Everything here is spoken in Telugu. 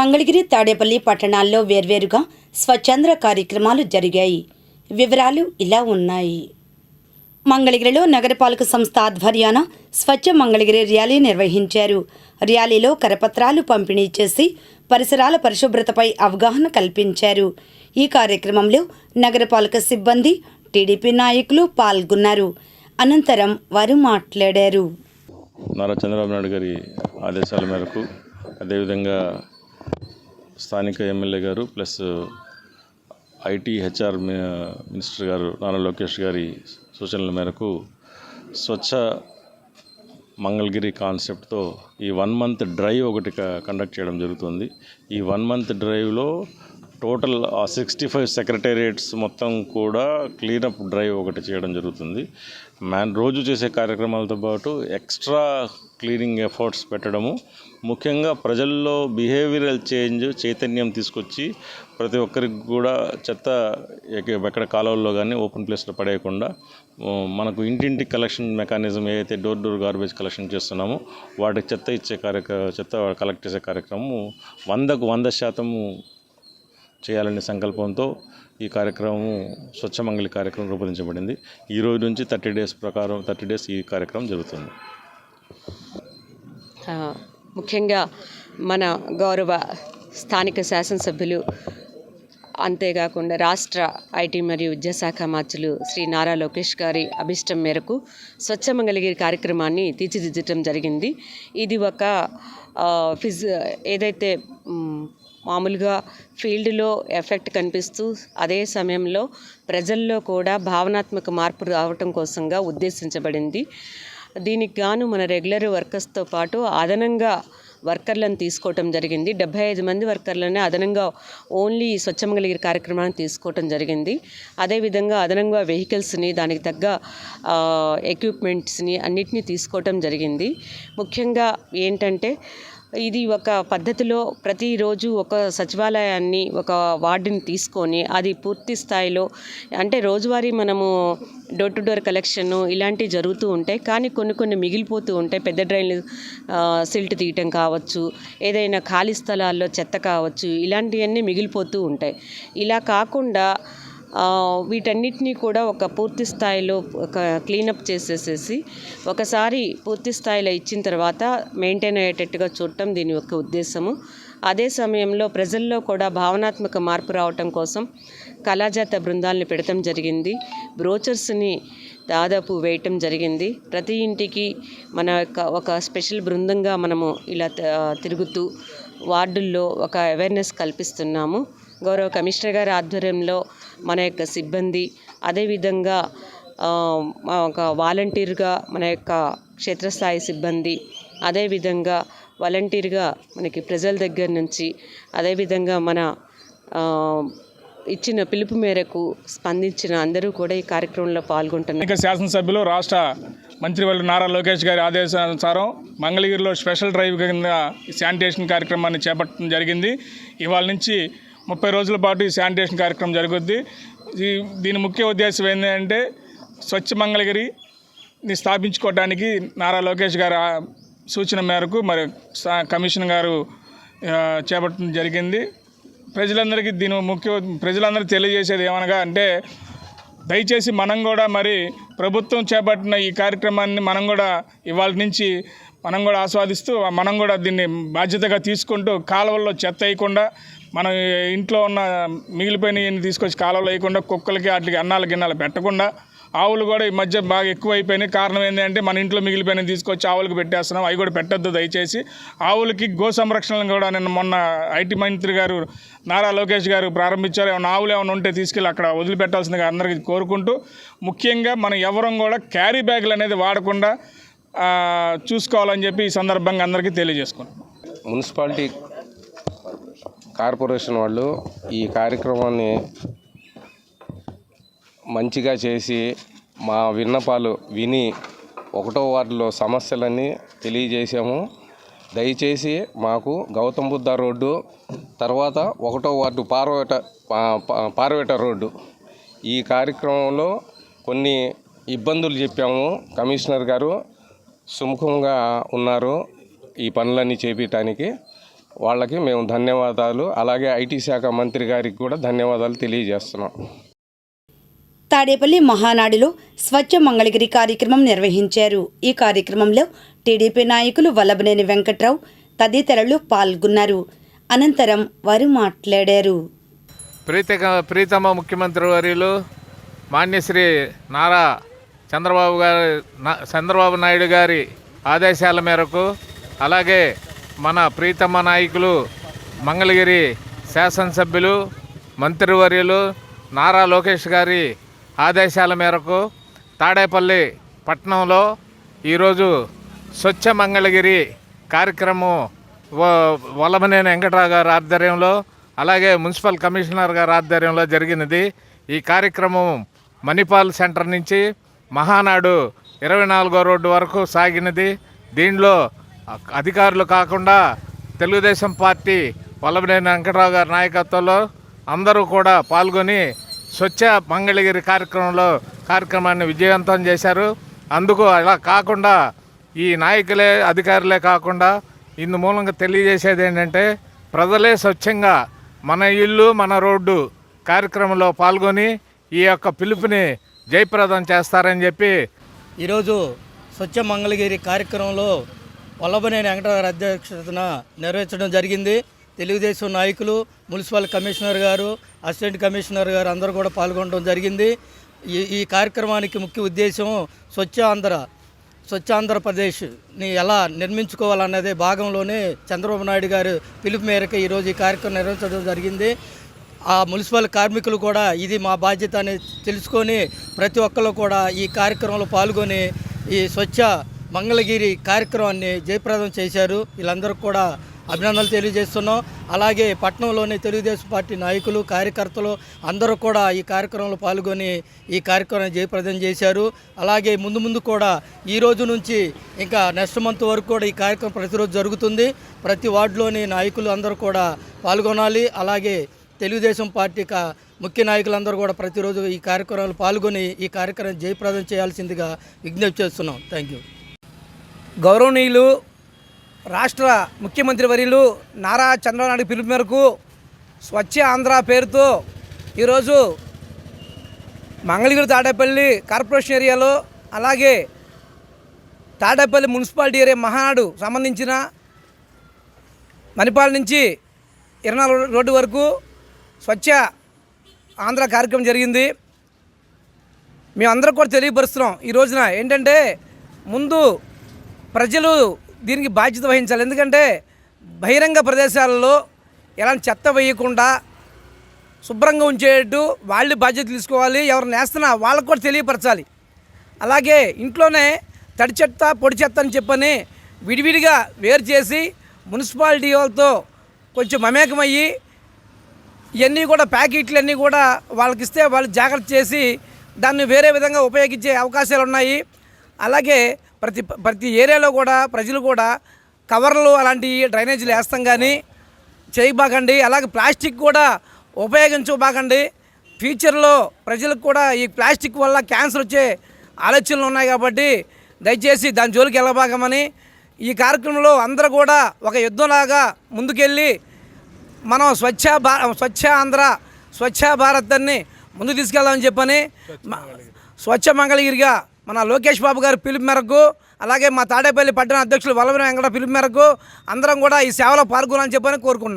మంగళగిరి, తాడేపల్లి పట్టణాల్లో వేర్వేరుగా స్వచ్ఛంద్ర కార్యక్రమాలు జరిగాయి. వివరాలు ఇలా ఉన్నాయి. మంగళగిరిలో నగరపాలక సంస్థ ఆధ్వర్యాన స్వచ్ఛ మంగళగిరి ర్యాలీ నిర్వహించారు. ర్యాలీలో కరపత్రాలు పంపిణీ చేసి పరిసరాల పరిశుభ్రతపై అవగాహన కల్పించారు. ఈ కార్యక్రమంలో నగరపాలక సిబ్బంది, టీడీపీ నాయకులు పాల్గొన్నారు. అనంతరం వారు మాట్లాడారు. నారా చంద్రబాబు నాయుడు గారి ఆదేశాల మేరకు, అదేవిధంగా స్థానిక ఎమ్మెల్యే గారు ప్లస్ ఐటీ హెచ్ఆర్ మినిస్టర్ గారు నారా లోకేష్ గారి సూచనల మేరకు స్వచ్ఛ మంగళగిరి కాన్సెప్ట్తో ఈ 1 month డ్రైవ్ ఒకటి కండక్ట్ చేయడం జరుగుతుంది. ఈ 1 month డ్రైవ్లో టోటల్ 65 సెక్రటేరియట్స్ మొత్తం కూడా క్లీనప్ డ్రైవ్ ఒకటి చేయడం జరుగుతుంది. రోజు చేసే కార్యక్రమాలతో పాటు ఎక్స్ట్రా క్లీనింగ్ ఎఫర్ట్స్ పెట్టడము, ముఖ్యంగా ప్రజల్లో బిహేవియరల్ చైతన్యం తీసుకొచ్చి ప్రతి ఒక్కరికి కూడా చెత్త ఎక్కడ కాలువల్లో కానీ ఓపెన్ ప్లేస్లో పడేయకుండా మనకు ఇంటింటి కలెక్షన్ మెకానిజం ఏదైతే డోర్ గార్బేజ్ కలెక్షన్ చేస్తున్నామో వాటికి చెత్త కలెక్ట్ చేసే కార్యక్రమం 100కు 100% చేయాలనే సంకల్పంతో ఈ కార్యక్రమం స్వచ్ఛ మంగళి కార్యక్రమం రూపొందించబడింది. ఈ రోజు నుంచి 30 డేస్ ఈ కార్యక్రమం జరుగుతుంది. ముఖ్యంగా మన గౌరవ స్థానిక శాసనసభ్యులు, అంతేకాకుండా రాష్ట్ర ఐటీ మరియు విద్యాశాఖ మంత్రులు శ్రీ నారా లోకేష్ గారి అభిష్టం మేరకు స్వచ్ఛ మంగళగిరి కార్యక్రమాన్ని తీర్చిదిద్దడం జరిగింది. ఇది ఒక ఏదైతే మామూలుగా ఫీల్డ్లో ఎఫెక్ట్ కనిపిస్తూ అదే సమయంలో ప్రజల్లో కూడా భావనాత్మక మార్పు రావటం కోసంగా ఉద్దేశించబడింది. దీనికి గాను మన రెగ్యులర్ వర్కర్స్తో పాటు అదనంగా వర్కర్లను తీసుకోవటం జరిగింది. 75 మంది వర్కర్లనే అదనంగా ఓన్లీ స్వచ్ఛ మంగళగిరి కార్యక్రమాన్ని తీసుకోవటం జరిగింది. అదేవిధంగా అదనంగా వెహికల్స్ని, దానికి తగ్గ ఎక్విప్మెంట్స్ని అన్నిటినీ తీసుకోవటం జరిగింది. ముఖ్యంగా ఏంటంటే ఇది ఒక పద్ధతిలో ప్రతిరోజు ఒక సచివాలయాన్ని, ఒక వార్డుని తీసుకొని అది పూర్తి స్థాయిలో అంటే రోజువారీ మనము డోర్ టు డోర్ కలెక్షన్ ఇలాంటివి జరుగుతూ ఉంటాయి. కానీ కొన్ని మిగిలిపోతూ ఉంటాయి. పెద్ద డ్రైన్లు సిల్ట్ తీయటం కావచ్చు, ఏదైనా ఖాళీ స్థలాల్లో చెత్త కావచ్చు, ఇలాంటివన్నీ మిగిలిపోతూ ఉంటాయి. ఇలా కాకుండా వీటన్నిటినీ కూడా ఒక పూర్తి స్థాయిలో ఒక క్లీనప్ చేసేసేసి ఒకసారి పూర్తి స్థాయిలో ఇచ్చిన తర్వాత మెయింటైన్ అయ్యేటట్టుగా చూడటం దీని యొక్క ఉద్దేశము. అదే సమయంలో ప్రజల్లో కూడా భావనాత్మక మార్పు రావటం కోసం కళాజాత బృందాలను పెడతాం జరిగింది. బ్రోచర్స్ని దాదాపు వేయటం జరిగింది. ప్రతి ఇంటికి మన యొక్క ఒక స్పెషల్ బృందంగా మనము ఇలా తిరుగుతూ వార్డుల్లో ఒక అవేర్నెస్ కల్పిస్తున్నాము. గౌరవ కమిషనర్ గారి ఆధ్వర్యంలో మన యొక్క సిబ్బంది, అదేవిధంగా ఒక వాలంటీర్గా మన యొక్క క్షేత్రస్థాయి సిబ్బంది, అదేవిధంగా వాలంటీర్గా మనకి ప్రజల దగ్గర నుంచి, అదేవిధంగా మన ఇచ్చిన పిలుపు మేరకు స్పందించిన అందరూ కూడా ఈ కార్యక్రమంలో పాల్గొంటున్నారు. శాసనసభ్యులు, రాష్ట్ర మంత్రివర్యులు నారా లోకేష్ గారి ఆదేశానుసారం మంగళగిరిలో స్పెషల్ డ్రైవ్ కింద శానిటేషన్ కార్యక్రమాన్ని చేపట్టడం జరిగింది. ఇవాళ నుంచి 30 రోజుల పాటు ఈ శానిటేషన్ కార్యక్రమం జరుగుద్ది. దీని ముఖ్య ఉద్దేశం ఏంటంటే స్వచ్ఛ మంగళగిరిని స్థాపించుకోవడానికి నారా లోకేష్ గారి సూచన మేరకు మరి కమిషన్ గారు చేపట్టడం జరిగింది. ప్రజలందరికీ ప్రజలందరికీ తెలియజేసేది ఏమనగా అంటే దయచేసి మనం కూడా మరి ప్రభుత్వం చేపట్టిన ఈ కార్యక్రమాన్ని మనం కూడా ఇవాళ నుంచి మనం కూడా ఆస్వాదిస్తూ మనం కూడా దీన్ని బాధ్యతగా తీసుకుంటూ కాలువల్లో చెత్త వేయకుండా, మన ఇంట్లో ఉన్న మిగిలిపోయినవి తీసుకొచ్చి కాలువలో వేయకుండా, కుక్కలకి వాటికి గిన్నాలు పెట్టకుండా, ఆవులు కూడా ఈ మధ్య బాగా ఎక్కువైపోయినాయి. కారణం ఏంటంటే మన ఇంట్లో మిగిలిపోయినవి తీసుకొచ్చి ఆవులకు పెట్టేస్తున్నాం. అవి కూడా పెట్టద్దు దయచేసి. ఆవులకి గో సంరక్షణను కూడా మొన్న ఐటీ మంత్రి గారు నారా లోకేష్ గారు ప్రారంభించారు. ఆవులు ఏమైనా ఉంటే తీసుకెళ్ళి అక్కడ వదిలిపెట్టాల్సిందిగా అందరికీ కోరుకుంటూ, ముఖ్యంగా మనం ఎవరం కూడా క్యారీ బ్యాగులు అనేది వాడకుండా చూసుకోవాలని చెప్పి ఈ సందర్భంగా అందరికీ తెలియజేసుకుంటాం. మున్సిపాలిటీ కార్పొరేషన్ వాళ్ళు ఈ కార్యక్రమాన్ని మంచిగా చేసి మా విన్నపాలు విని 1వ వార్డులో సమస్యలన్నీ తెలియజేసాము. దయచేసి మాకు గౌతమ్ బుద్ధ రోడ్డు, తర్వాత 1వ వార్డు పార్వేట రోడ్డు ఈ కార్యక్రమంలో కొన్ని ఇబ్బందులు చెప్పాము. కమిషనర్ గారు సుముఖంగా ఉన్నారు ఈ పనులన్నీ చేపించడానికి. వాళ్ళకి మేము ధన్యవాదాలు, అలాగే ఐటీ శాఖ మంత్రి గారికి కూడా ధన్యవాదాలు తెలియజేస్తున్నాం. తాడేపల్లి మహానాడులో స్వచ్ఛ మంగళగిరి కార్యక్రమం నిర్వహించారు. ఈ కార్యక్రమంలో టీడీపీ నాయకులు వల్లభనేని వెంకట్రావు తదితరులు పాల్గొన్నారు. అనంతరం వారు మాట్లాడారు. ప్రీతమ ముఖ్యమంత్రి వర్యులు మాన్యశ్రీ నారా చంద్రబాబు నాయుడు గారి ఆదేశాల మేరకు, అలాగే మన ప్రీతమ నాయకులు మంగళగిరి శాసనసభ్యులు మంత్రివర్యులు నారా లోకేష్ గారి ఆదేశాల మేరకు తాడేపల్లి పట్టణంలో ఈరోజు స్వచ్ఛ మంగళగిరి కార్యక్రమం వల్లభనేని వెంకట్రావు గారి ఆధ్వర్యంలో, అలాగే మున్సిపల్ కమిషనర్ గారి ఆధ్వర్యంలో జరిగినది. ఈ కార్యక్రమం మణిపాల్ సెంటర్ నుంచి మహానాడు 24వ రోడ్డు వరకు సాగినది. దీనిలో అధికారులు కాకుండా తెలుగుదేశం పార్టీ వల్లభనేని వెంకట్రావు గారి నాయకత్వంలో అందరూ కూడా పాల్గొని స్వచ్ఛ మంగళగిరి కార్యక్రమాన్ని విజయవంతం చేశారు. అందుకు అలా కాకుండా ఈ నాయకులే అధికారులే కాకుండా ఇందు మూలంగా తెలియజేసేది ఏంటంటే, ప్రజలే స్వచ్ఛంగా మన ఇల్లు మన రోడ్డు కార్యక్రమంలో పాల్గొని ఈ యొక్క పిలుపుని జయప్రదం చేస్తారని చెప్పి ఈరోజు స్వచ్ఛ మంగళగిరి కార్యక్రమంలో వల్లభనేని వెంకటరావు అధ్యక్షతన నిర్వహించడం జరిగింది. తెలుగుదేశం నాయకులు, మున్సిపల్ కమిషనర్ గారు, అసిస్టెంట్ కమిషనర్ గారు అందరూ కూడా పాల్గొనడం జరిగింది. ఈ కార్యక్రమానికి ముఖ్య ఉద్దేశం స్వచ్ఛ ఆంధ్రప్రదేశ్ని ఎలా నిర్మించుకోవాలన్నదే భాగంలోనే చంద్రబాబు నాయుడు గారు పిలుపు మేరకు ఈరోజు ఈ కార్యక్రమం నిర్వహించడం జరిగింది. ఆ మున్సిపల్ కార్మికులు కూడా ఇది మా బాధ్యత అని తెలుసుకొని ప్రతి ఒక్కరు కూడా ఈ కార్యక్రమంలో పాల్గొని ఈ స్వచ్ఛ మంగళగిరి కార్యక్రమాన్ని జయప్రదం చేశారు. వీళ్ళందరూ కూడా అభినందనలు తెలియజేస్తున్నాం. అలాగే పట్టణంలోని తెలుగుదేశం పార్టీ నాయకులు, కార్యకర్తలు అందరూ కూడా ఈ కార్యక్రమంలో పాల్గొని ఈ కార్యక్రమాన్ని జయప్రదం చేశారు. అలాగే ముందు కూడా ఈ రోజు నుంచి ఇంకా నెక్స్ట్ మంత్ వరకు కూడా ఈ కార్యక్రమం ప్రతిరోజు జరుగుతుంది. ప్రతి వార్డులోని నాయకులు అందరూ కూడా పాల్గొనాలి. అలాగే తెలుగుదేశం పార్టీ ముఖ్య నాయకులందరూ కూడా ప్రతిరోజు ఈ కార్యక్రమాలు పాల్గొని ఈ కార్యక్రమం జయప్రదం చేయాల్సిందిగా విజ్ఞప్తి చేస్తున్నాం. Thank you. గౌరవనీయులు రాష్ట్ర ముఖ్యమంత్రి వర్యులు నారా చంద్రబాబు నాయుడు పిలుపు మేరకు స్వచ్ఛ ఆంధ్ర పేరుతో ఈరోజు మంగళగిరి తాడేపల్లి కార్పొరేషన్ ఏరియాలో, అలాగే తాడేపల్లి మున్సిపాలిటీ ఏరియా మహానాడు సంబంధించిన మణిపాల్ నుంచి 24 రోడ్డు వరకు స్వచ్ఛ ఆంధ్ర కార్యక్రమం జరిగింది. మేమందరం కూడా తెలియపరుస్తున్నాం. ఈ రోజున ఏంటంటే, ముందు ప్రజలు దీనికి బాధ్యత వహించాలి. ఎందుకంటే బహిరంగ ప్రదేశాలలో ఎలాంటి చెత్త వేయకుండా శుభ్రంగా ఉంచేట్టు వాళ్ళు బాధ్యత తీసుకోవాలి. ఎవరు నేస్తున్నా వాళ్ళకు కూడా తెలియపరచాలి. అలాగే ఇంట్లోనే తడి చెత్త పొడి చెత్త అని చెప్పని విడివిడిగా వేరు చేసి మున్సిపాలిటీ వాళ్ళతో కొంచెం మమేకమయ్యి ఇవన్నీ కూడా ప్యాకెట్లన్నీ కూడా వాళ్ళకి ఇస్తే వాళ్ళు జాగ్రత్త చేసి దాన్ని వేరే విధంగా ఉపయోగించే అవకాశాలు ఉన్నాయి. అలాగే ప్రతి ఏరియాలో కూడా ప్రజలు కూడా కవర్లు అలాంటి డ్రైనేజీలు వేస్తాం కానీ చేయబాకండి. అలాగే ప్లాస్టిక్ కూడా ఉపయోగించబాకండి. ఫ్యూచర్లో ప్రజలకు కూడా ఈ ప్లాస్టిక్ వల్ల క్యాన్సర్ వచ్చే ఆలోచనలు ఉన్నాయి కాబట్టి దయచేసి దాని జోలికి వెళ్ళబాకమని ఈ కార్యక్రమంలో అందరూ కూడా ఒక యుద్ధంలాగా ముందుకెళ్ళి మనం స్వచ్ఛ ఆంధ్ర స్వచ్ఛ భారత్ అని ముందు తీసుకెళ్దామని చెప్పని స్వచ్ఛ మంగళగిరిగా మన లోకేష్ బాబు గారి పిలుపు మేరకు, అలాగే మా తాడేపల్లి పట్టణ అధ్యక్షులు వల్లభనేని వెంకట పిలుపు మేరకు అందరం కూడా ఈ సేవలో పాల్గొనాలని చెప్పని కోరుకుంటున్నాం.